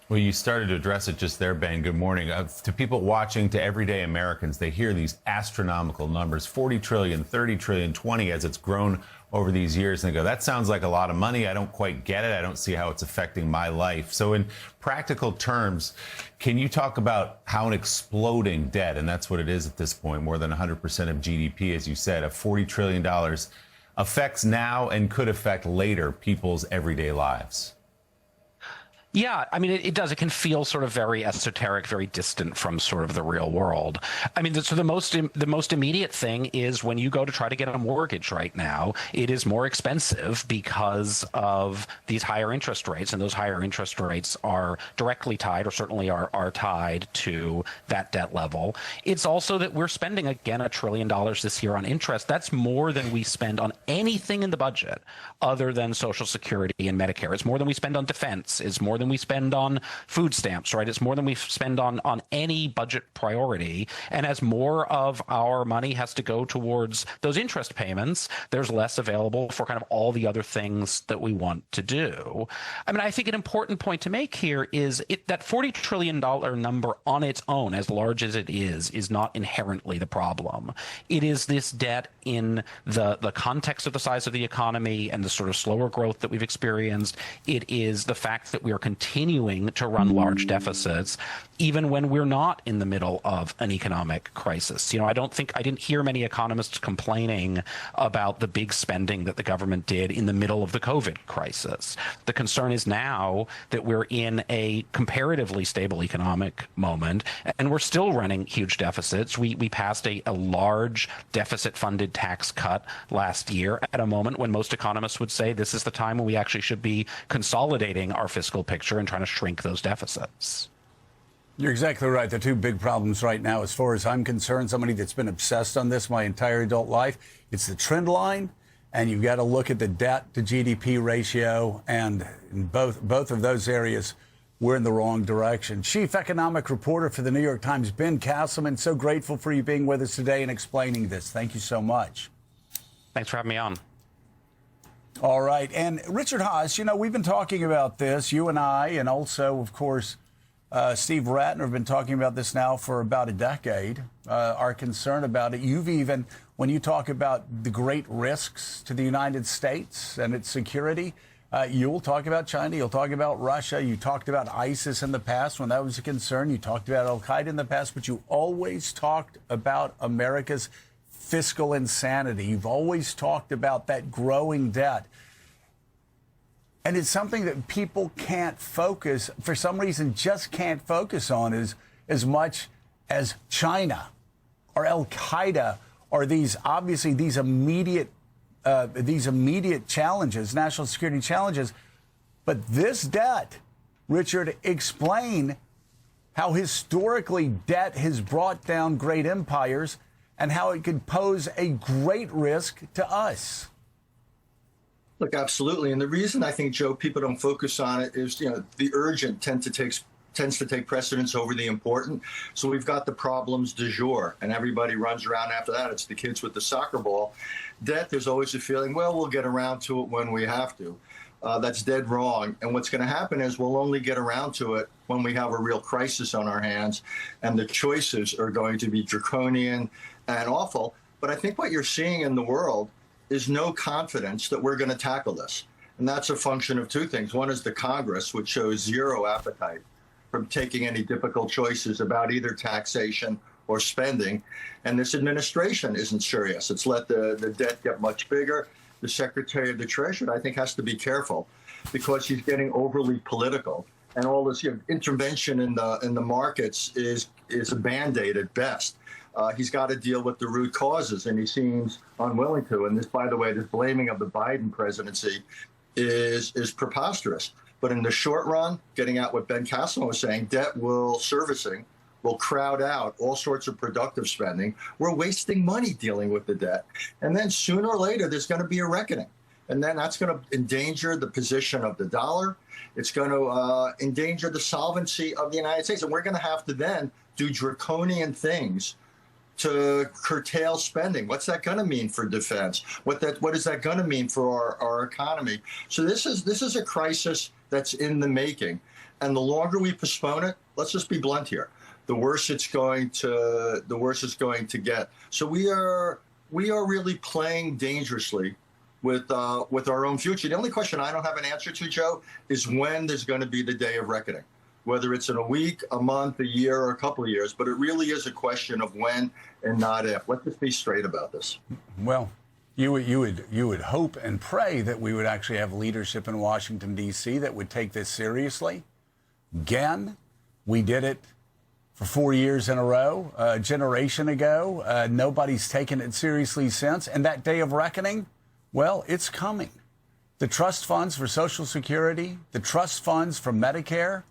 Well, you started to address it just there, Ben. Good morning. To people watching, to everyday Americans, they hear these astronomical numbers, 40 trillion, 30 trillion, 20 as it's grown over these years, and they go, that sounds like a lot of money. I don't quite get it. I don't see how it's affecting my life. So in practical terms, can you talk about how an exploding debt, and that's what it is at this point, more than 100% of GDP, as you said, of $40 trillion, affects now and could affect later people's everyday lives? Yeah, I mean, it does. It can feel sort of very esoteric, very distant from sort of the real world. I mean, so the most immediate thing is when you go to try to get a mortgage right now, it is more expensive because of these higher interest rates, and those higher interest rates are directly tied, or certainly are tied to that debt level. It's also that we're spending, again, $1 trillion this year on interest. That's more than we spend on anything in the budget other than Social Security and Medicare. It's more than we spend on defense. It's more than we spend on food stamps, right? It's more than we spend on any budget priority. And as more of our money has to go towards those interest payments, there's less available for kind of all the other things that we want to do. I mean, I think an important point to make here is that $40 trillion number on its own, as large as it is not inherently the problem. It is this debt in the context of the size of the economy and the sort of slower growth that we've experienced. It is the fact that we are continuing to run large deficits, even when we're not in the middle of an economic crisis. You know, I didn't hear many economists complaining about the big spending that the government did in the middle of the COVID crisis. The concern is now that we're in a comparatively stable economic moment, and we're still running huge deficits. We passed a large deficit-funded tax cut last year at a moment when most economists would say this is the time when we actually should be consolidating our fiscal picture and trying to shrink those deficits. You're exactly right. The two big problems right now, as far as I'm concerned, somebody that's been obsessed on this my entire adult life, it's the trend line, and you've got to look at the debt to GDP ratio, and in both of those areas, we're in the wrong direction. Chief Economic Reporter for the New York Times, Ben Castleman, so grateful for you being with us today and explaining this. Thank you so much. Thanks for having me on. All right. And Richard Haass, you know, we've been talking about this, you and I, and also, of course, Steve Rattner have been talking about this now for about a decade, our concern about it. You've even, when you talk about the great risks to the United States and its security, you'll talk about China, you'll talk about Russia, you talked about ISIS in the past when that was a concern, you talked about Al-Qaeda in the past, but you always talked about America's fiscal insanity. You've always talked about that growing debt. And it's something that people can't focus, for some reason, just can't focus on as much as China or Al Qaeda or these immediate challenges, national security challenges. But this debt, Richard, explain how historically debt has brought down great empires and how it could pose a great risk to us. Look, absolutely. And the reason I think, Joe, people don't focus on it is, the urgent tends to take precedence over the important. So we've got the problems du jour, and everybody runs around after that. It's the kids with the soccer ball. Debt, there's always a feeling, well, we'll get around to it when we have to. That's dead wrong. And what's going to happen is we'll only get around to it when we have a real crisis on our hands, and the choices are going to be draconian and awful. But I think what you're seeing in the world is no confidence that we're going to tackle this. And that's a function of two things. One is the Congress, which shows zero appetite from taking any difficult choices about either taxation or spending. And this administration isn't serious. It's let the debt get much bigger. The Secretary of the Treasury, I think, has to be careful because he's getting overly political. And all this intervention in the markets is a Band-Aid at best. He's got to deal with the root causes, and he seems unwilling to. And this, by the way, this blaming of the Biden presidency is preposterous. But in the short run, getting at what Ben Castleman was saying, servicing will crowd out all sorts of productive spending. We're wasting money dealing with the debt. And then sooner or later, there's going to be a reckoning. And then that's going to endanger the position of the dollar. It's going to endanger the solvency of the United States. And we're going to have to then do draconian things to curtail spending. What's that going to mean for defense? What is that going to mean for our economy? So this is a crisis that's in the making. And the longer we postpone it, let's just be blunt here, the worse it's going to get. So we are really playing dangerously with our own future. The only question I don't have an answer to, Joe, is when there's going to be the day of reckoning, whether it's in a week, a month, a year, or a couple of years. But it really is a question of when and not if. Let's just be straight about this. Well, you would hope and pray that we would actually have leadership in Washington, D.C. that would take this seriously. Again, we did it for 4 years in a row, a generation ago. Nobody's taken it seriously since. And that day of reckoning, well, it's coming. The trust funds for Social Security, the trust funds for Medicare,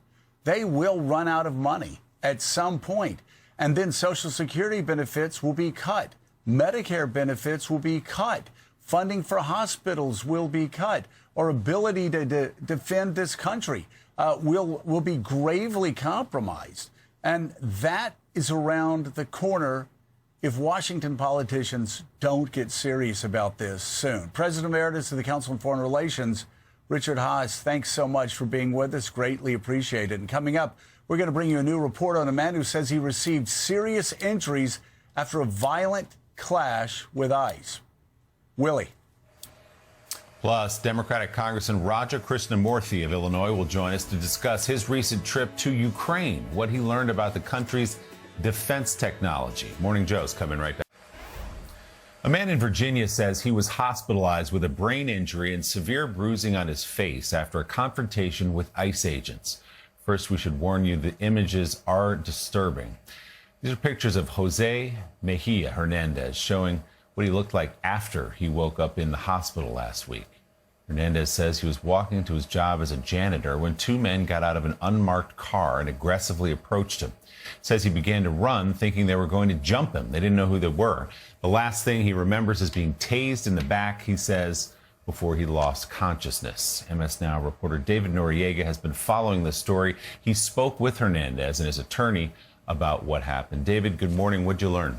they will run out of money at some point. And then Social Security benefits will be cut. Medicare benefits will be cut. Funding for hospitals will be cut. Our ability to defend this country will be gravely compromised. And that is around the corner if Washington politicians don't get serious about this soon. President Emeritus of the Council on Foreign Relations, Richard Haass, thanks so much for being with us. Greatly appreciated. And coming up, we're going to bring you a new report on a man who says he received serious injuries after a violent clash with ICE. Willie. Plus, Democratic Congressman Raja Krishnamurthy of Illinois will join us to discuss his recent trip to Ukraine, what he learned about the country's defense technology. Morning Joe's coming right back. A man in Virginia says he was hospitalized with a brain injury and severe bruising on his face after a confrontation with ICE agents. First, we should warn you the images are disturbing. These are pictures of Jose Mejia Hernandez showing what he looked like after he woke up in the hospital last week. Hernandez says he was walking to his job as a janitor when two men got out of an unmarked car and aggressively approached him. Says he began to run, thinking they were going to jump him. They didn't know who they were. The last thing he remembers is being tased in the back, he says, before he lost consciousness. MS Now reporter David Noriega has been following the story. He spoke with Hernandez and his attorney about what happened. David, good morning. What'd you learn?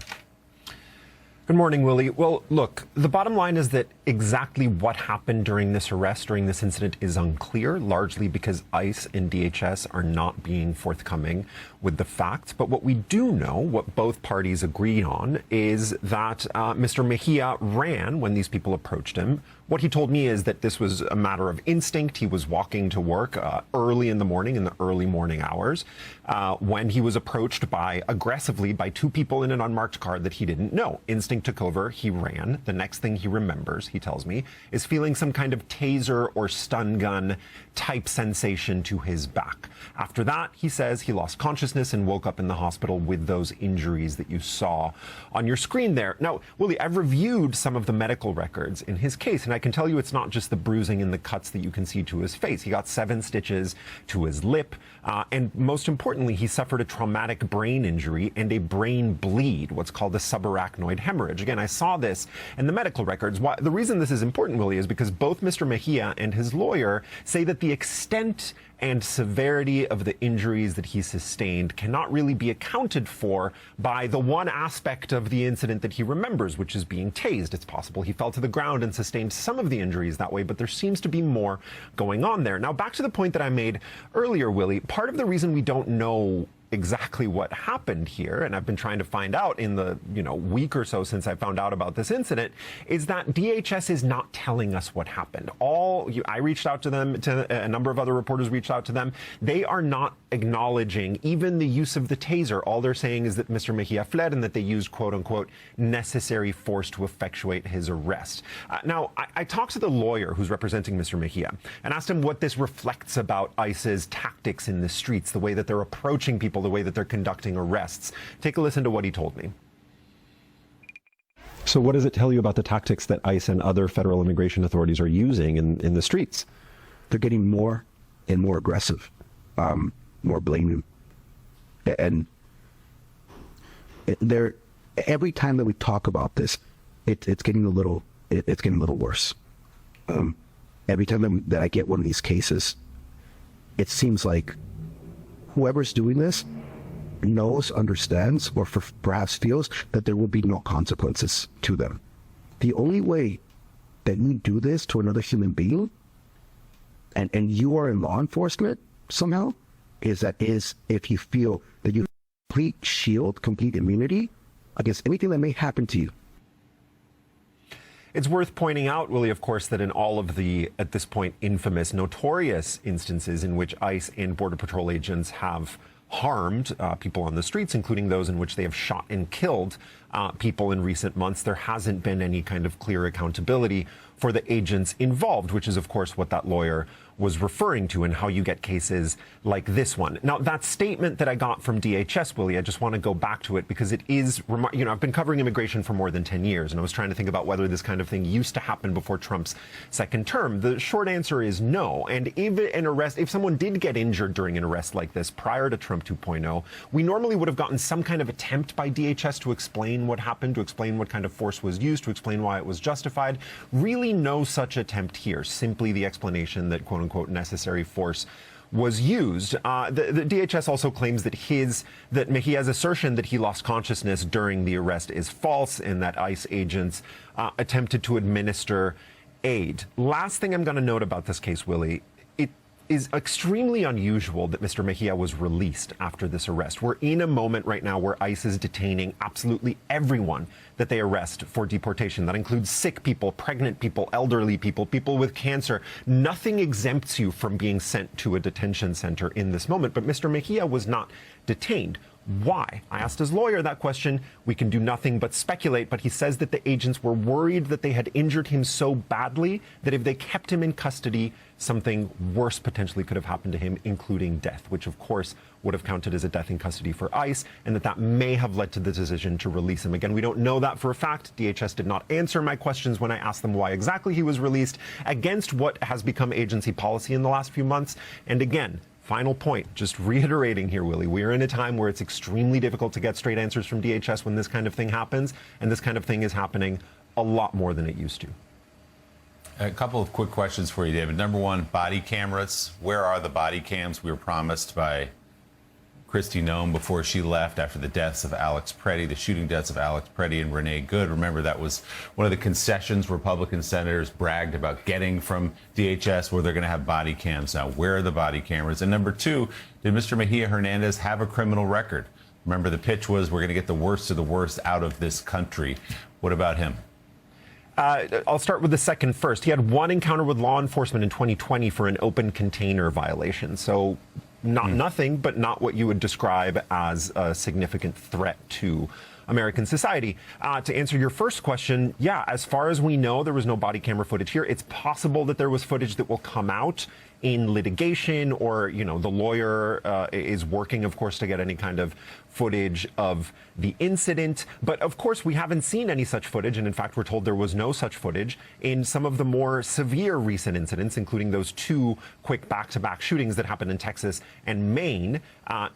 Good morning, Willie. Well, look, the bottom line is that exactly what happened during this arrest, during this incident, is unclear, largely because ICE and DHS are not being forthcoming with the facts. But what we do know, what both parties agreed on, is that Mr. Mejia ran when these people approached him. What he told me is that this was a matter of instinct. He was walking to work early in the morning, in the early morning hours, when he was approached aggressively by two people in an unmarked car that he didn't know. Instinct something took over, he ran. The next thing he remembers, he tells me, is feeling some kind of taser or stun gun type sensation to his back. After that, he says he lost consciousness and woke up in the hospital with those injuries that you saw on your screen there. Now, Willie, I've reviewed some of the medical records in his case, and I can tell you it's not just the bruising and the cuts that you can see to his face. He got 7 stitches to his lip, and most importantly, he suffered a traumatic brain injury and a brain bleed, what's called a subarachnoid hemorrhage. Again, I saw this in the medical records. The reason this is important, Willie, is because both Mr. Mejia and his lawyer say that the extent and severity of the injuries that he sustained cannot really be accounted for by the one aspect of the incident that he remembers, which is being tased. It's possible he fell to the ground and sustained some of the injuries that way, but there seems to be more going on there. Now, back to the point that I made earlier, Willie, part of the reason we don't know exactly what happened here, and I've been trying to find out in the week or so since I found out about this incident, is that DHS is not telling us what happened. I reached out to them, a number of other reporters reached out to them. They are not acknowledging even the use of the taser. All they're saying is that Mr. Mejia fled and that they used quote unquote necessary force to effectuate his arrest. Now, I talked to the lawyer who's representing Mr. Mejia and asked him what this reflects about ICE's tactics in the streets, the way that they're approaching people, the way that they're conducting arrests. Take a listen to what he told me. So what does it tell you about the tactics that ICE and other federal immigration authorities are using in the streets? They're getting more and more aggressive, more blatant. And every time that we talk about this, it's getting a little worse. Every time that I get one of these cases, it seems like whoever's doing this knows, understands, or perhaps feels that there will be no consequences to them. The only way that you do this to another human being, and you are in law enforcement somehow, is if you feel that you have complete shield, complete immunity against anything that may happen to you. It's worth pointing out, Willie, of course, that in all of the, at this point, infamous, notorious instances in which ICE and Border Patrol agents have harmed people on the streets, including those in which they have shot and killed people in recent months, there hasn't been any kind of clear accountability for the agents involved, which is, of course, what that lawyer was referring to and how you get cases like this one. Now, that statement that I got from DHS, Willie, I just want to go back to it because it is, I've been covering immigration for more than 10 years, and I was trying to think about whether this kind of thing used to happen before Trump's second term. The short answer is no. And if someone did get injured during an arrest like this prior to Trump 2.0, we normally would have gotten some kind of attempt by DHS to explain what happened, to explain what kind of force was used, to explain why it was justified. Really no such attempt here, simply the explanation that, quote unquote, necessary force was used. The DHS also claims that Mejia's assertion that he lost consciousness during the arrest is false and that ICE agents attempted to administer aid. Last thing I'm going to note about this case, Willie, it is extremely unusual that Mr. Mejia was released after this arrest. We're in a moment right now where ICE is detaining absolutely everyone that they arrest for deportation. That includes sick people, pregnant people, elderly people, people with cancer. Nothing exempts you from being sent to a detention center in this moment. But Mr. Mejia was not detained. Why? I asked his lawyer that question. We can do nothing but speculate, but he says that the agents were worried that they had injured him so badly that if they kept him in custody, something worse potentially could have happened to him, including death, which of course would have counted as a death in custody for ICE, and that may have led to the decision to release him. Again, we don't know that for a fact. DHS did not answer my questions when I asked them why exactly he was released, against what has become agency policy in the last few months. And again, final point, just reiterating here, Willie, we are in a time where it's extremely difficult to get straight answers from DHS when this kind of thing happens, and this kind of thing is happening a lot more than it used to. A couple of quick questions for you, David. Number one, body cameras. Where are the body cams we were promised by Kristi Noem before she left after the deaths of Alex Preddy, the shooting deaths of Alex Preddy and Renee Good? Remember, that was one of the concessions Republican senators bragged about getting from DHS, where they're going to have body cams now. Where are the body cameras? And number two, did Mr. Mejia Hernandez have a criminal record? Remember, the pitch was we're going to get the worst of the worst out of this country. What about him? I'll start with the second first. He had one encounter with law enforcement in 2020 for an open container violation. So nothing, but not what you would describe as a significant threat to American society. To answer your first question, yeah, as far as we know, there was no body camera footage here. It's possible that there was footage that will come out in litigation, or, you know, the lawyer is working, of course, to get any kind of footage of the incident. But of course, we haven't seen any such footage. And in fact, we're told there was no such footage in some of the more severe recent incidents, including those 2 quick back-to-back shootings that happened in Texas and Maine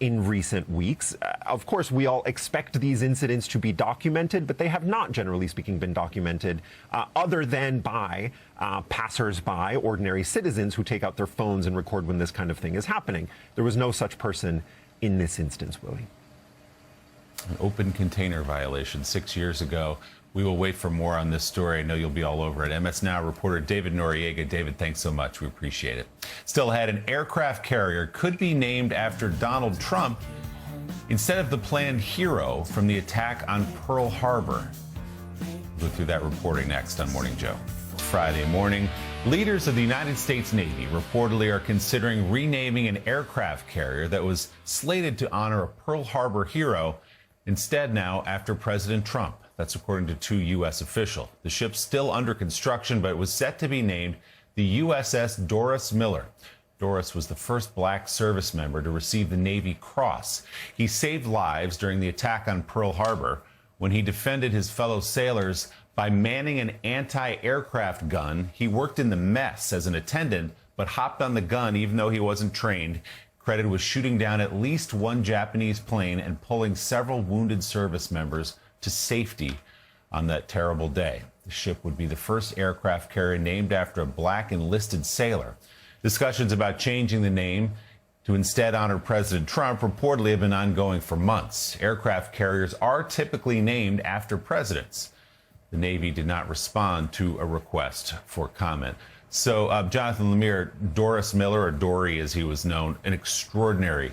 in recent weeks. Of course, we all expect these incidents to be documented, but they have not, generally speaking, been documented other than by passers-by, ordinary citizens who take out their phones and record when this kind of thing is happening. There was no such person in this instance, Willie. An open container violation 6 years ago. We will wait for more on this story. I know you'll be all over it. MS Now reporter David Noriega. David, thanks so much. We appreciate it. Still ahead, an aircraft carrier could be named after Donald Trump instead of the planned hero from the attack on Pearl Harbor. We'll go through that reporting next on Morning Joe. It's Friday morning. Leaders of the United States Navy reportedly are considering renaming an aircraft carrier that was slated to honor a Pearl Harbor hero instead now after President Trump. That's according to 2 U.S. officials. The ship's still under construction, but it was set to be named the USS Doris Miller. Doris was the first black service member to receive the Navy Cross. He saved lives during the attack on Pearl Harbor when he defended his fellow sailors by manning an anti-aircraft gun. He worked in the mess as an attendant, but hopped on the gun even though he wasn't trained. Credited with shooting down at least 1 Japanese plane and pulling several wounded service members to safety on that terrible day. The ship would be the first aircraft carrier named after a black enlisted sailor. Discussions about changing the name to instead honor President Trump reportedly have been ongoing for months. Aircraft carriers are typically named after presidents. The Navy did not respond to a request for comment. So, Jonathan Lemire, Doris Miller, or Dory as he was known, an extraordinary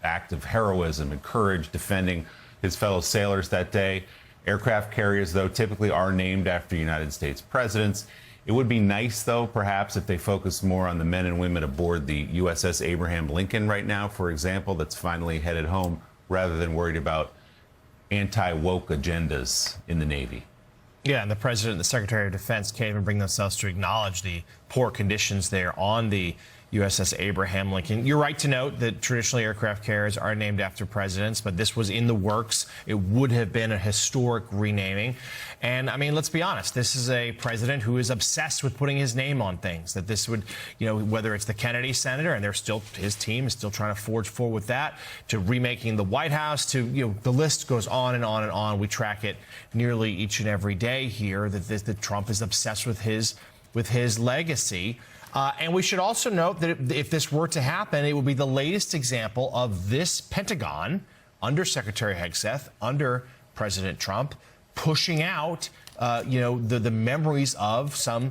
act of heroism and courage defending his fellow sailors that day. Aircraft carriers, though, typically are named after United States presidents. It would be nice, though, perhaps if they focus more on the men and women aboard the USS Abraham Lincoln right now, for example, that's finally headed home, rather than worried about anti-woke agendas in the Navy. Yeah, and the President and the Secretary of Defense can't even bring themselves to acknowledge the poor conditions there on the USS Abraham Lincoln. You're right to note that traditionally aircraft carriers are named after presidents, but this was in the works. It would have been a historic renaming. And I mean, let's be honest, this is a president who is obsessed with putting his name on things. That this would, you know, whether it's the Kennedy Center, and they're still, his team is still trying to forge forward with that, to remaking the White House, to, you know, the list goes on and on and on. We track it nearly each and every day here, that Trump is obsessed with his legacy. And we should also note that if this were to happen, it would be the latest example of this Pentagon, under Secretary Hegseth, under President Trump, pushing out, the memories of some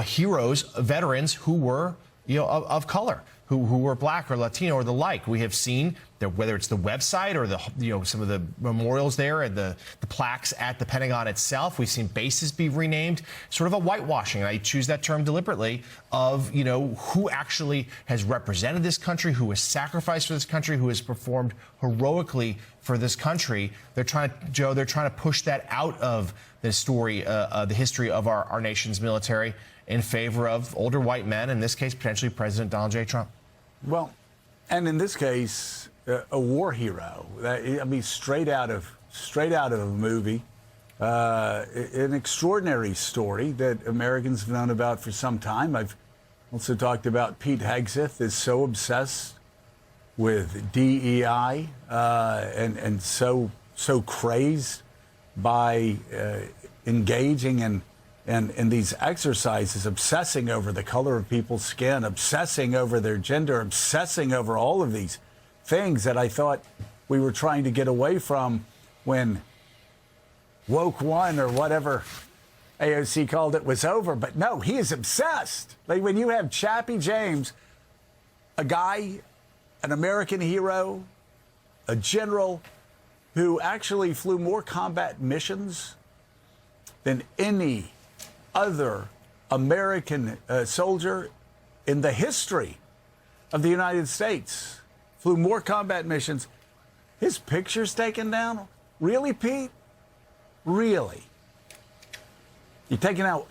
heroes, veterans who were, of color, who were black or Latino or the like. We have seen that whether it's the website or some of the memorials there and the plaques at the Pentagon itself, we've seen bases be renamed, sort of a whitewashing, and I choose that term deliberately, of, who actually has represented this country, who has sacrificed for this country, who has performed heroically for this country. They're trying to push that out of the story, the history of our nation's military, in favor of older white men, in this case, potentially President Donald J. Trump. Well, and in this case, a war hero. I mean, straight out of a movie. An extraordinary story that Americans have known about for some time. I've also talked about Pete Hegseth is so obsessed with DEI and so crazed by engaging in these exercises, obsessing over the color of people's skin, obsessing over their gender, obsessing over all of these things that I thought we were trying to get away from when Woke One or whatever AOC called it was over. But no, he is obsessed. Like when you have Chappie James, a guy, an American hero, a general who actually flew more combat missions than any other American soldier in the history of the United States, flew more combat missions. His picture's taken down Really, Pete? Really? You're taking out,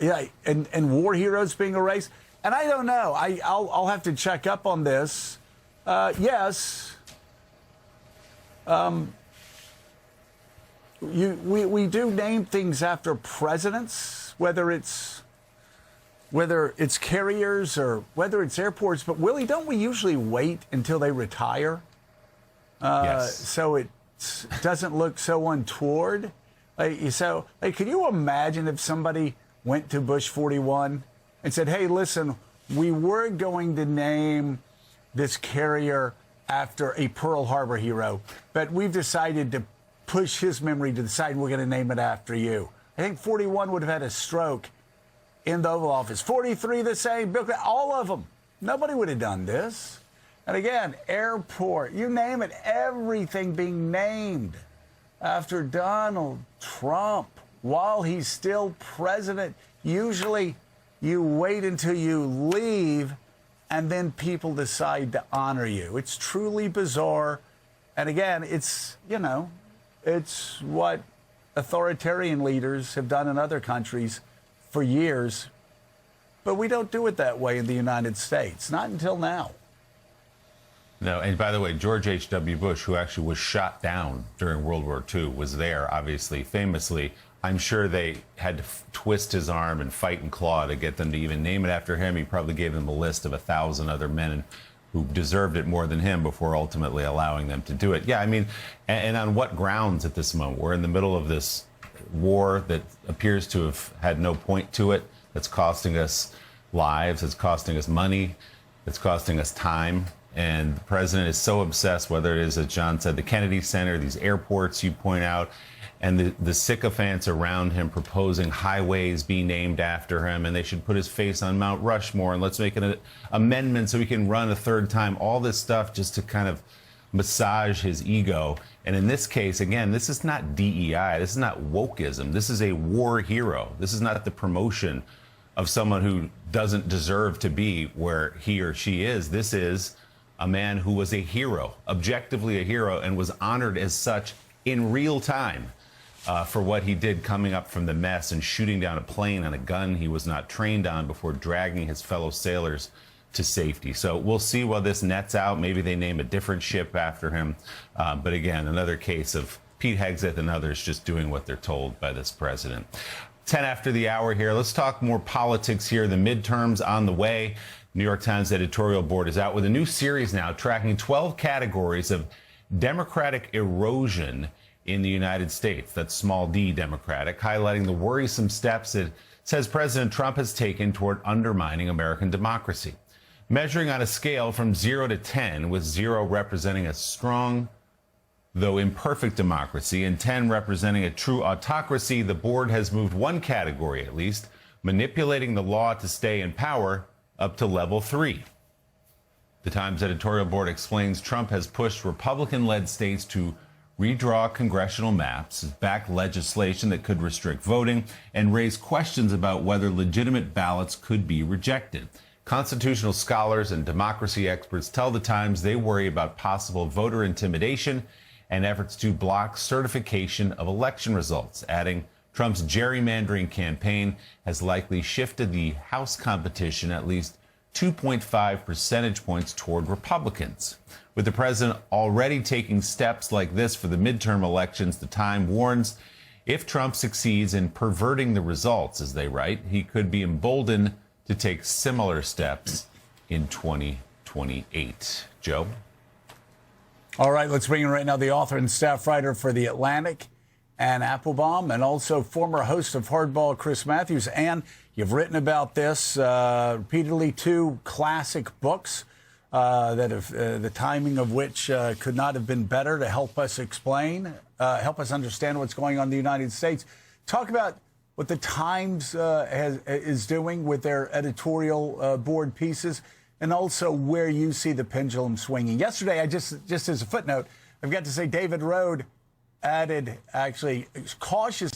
and war heroes being erased? And I don't know. I'll have to check up on this. Yes. We do name things after presidents, whether it's carriers or whether it's airports. But Willie, don't we usually wait until they retire? Yes. So it doesn't look so untoward. Can you imagine if somebody went to Bush 41 and said, "Hey, listen, we were going to name this carrier after a Pearl Harbor hero, but we've decided to push his memory to the side and we're going to name it after you." I think 41 would have had a stroke in the Oval Office. 43 the same. Bill Clinton, all of them. Nobody would have done this. And again, airport, you name it, everything being named after Donald Trump while he's still president. Usually you wait until you leave and then people decide to honor you. It's truly bizarre. And again, it's what authoritarian leaders have done in other countries for years. But we don't do it that way in the United States, not until now. No, and by the way, George H.W. Bush, who actually was shot down during World War II, was there, obviously, famously. I'm sure they had to twist his arm and fight and claw to get them to even name it after him. He probably gave them a list of 1,000 other men who deserved it more than him before ultimately allowing them to do it. Yeah, I mean, and on what grounds at this moment? We're in the middle of this war that appears to have had no point to it, that's costing us lives, it's costing us money, it's costing us time. And the president is so obsessed, whether it is, as John said, the Kennedy Center, these airports you point out, and the sycophants around him proposing highways be named after him, and they should put his face on Mount Rushmore, and let's make an amendment so he can run a third time. All this stuff just to kind of massage his ego. And in this case, again, this is not DEI. This is not wokeism. This is a war hero. This is not the promotion of someone who doesn't deserve to be where he or she is. This is a man who was a hero, objectively a hero, and was honored as such in real time for what he did coming up from the mess and shooting down a plane on a gun he was not trained on before dragging his fellow sailors to safety. So we'll see while this nets out. Maybe they name a different ship after him. But again, another case of Pete Hegseth and others just doing what they're told by this president. 10 after the hour here. Let's talk more politics here. The midterms on the way. New York Times editorial board is out with a new series now tracking 12 categories of Democratic erosion in the United States. That's small d Democratic, highlighting the worrisome steps it says President Trump has taken toward undermining American democracy. Measuring on a scale from 0 to 10, with 0 representing a strong, though imperfect democracy, and 10 representing a true autocracy, the board has moved one category, at least, manipulating the law to stay in power, up to level 3. The Times editorial board explains Trump has pushed Republican-led states to redraw congressional maps, back legislation that could restrict voting, and raise questions about whether legitimate ballots could be rejected. Constitutional scholars and democracy experts tell the Times they worry about possible voter intimidation and efforts to block certification of election results, adding Trump's gerrymandering campaign has likely shifted the House competition at least 2.5 percentage points toward Republicans. With the president already taking steps like this for the midterm elections, the Times warns if Trump succeeds in perverting the results, as they write, he could be emboldened to take similar steps in 2028. Joe? All right, let's bring in right now the author and staff writer for The Atlantic, Anne Applebaum, and also former host of Hardball, Chris Matthews. Anne, you've written about this repeatedly, 2 classic books that have the timing of which could not have been better to help us explain, help us understand what's going on in the United States. Talk about what the Times is doing with their editorial board pieces, and also where you see the pendulum swinging. Yesterday, I just as a footnote, I've got to say David Rode added actually cautious